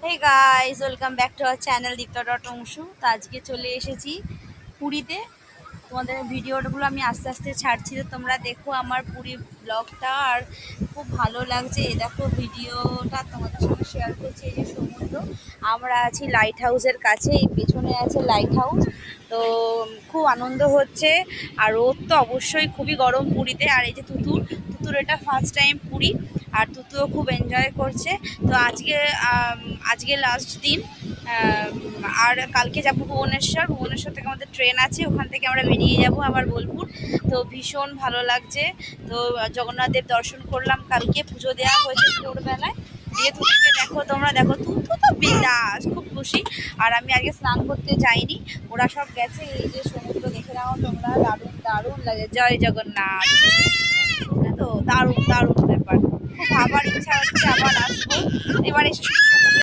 Hey guys, welcome back to our channel Dipta Anshu. তো আজকে চলে এসেছি পুরীতে। তোমাদের ভিডিওগুলো আমি আস্তে আস্তে ছাড়ছি, তো তোমরা দেখো আমার পুরী ব্লগটা। আর খুব ভালো লাগছে, এই দেখো ভিডিওটা তোমাদের সঙ্গে শেয়ার করছি। এই যে সমুদ্র, আমরা আছি লাইট হাউসের কাছে, এই পেছনে আছে লাইট হাউস। তো খুব আনন্দ হচ্ছে। আর রোদ তো অবশ্যই খুবই গরম পুরীতে। আর এই যে তুতুর তুতুর এটা ফার্স্ট টাইম পুরী, আর তুতুও খুব এনজয় করছে। তো আজকে লাস্ট দিন, আর কালকে যাব ভুবনেশ্বর থেকে আমাদের ট্রেন আছে, ওখান থেকে আমরা বেরিয়ে যাব আবার বোলপুর। তো ভীষণ ভালো লাগছে। তো জগন্নাথ দেব দর্শন করলাম, কালকে পুজো দেওয়া হয়েছে ভোরবেলায়। দিয়ে তুতুকে দেখো, তোমরা দেখো, তুতু তো বিন্দাস, খুব খুশি। আর আমি আজকে স্নান করতে যাইনি, ওরা সব গেছে। এই যে সমুদ্র দেখে নাও তোমরা, দারুণ দারুণ লাগে। জয় জগন্নাথ। তো দারুণ দারুণ ব্যাপার, খুব আবার ইচ্ছা হচ্ছে আবার আসবো। এবার এসে শুধু সমুদ্রে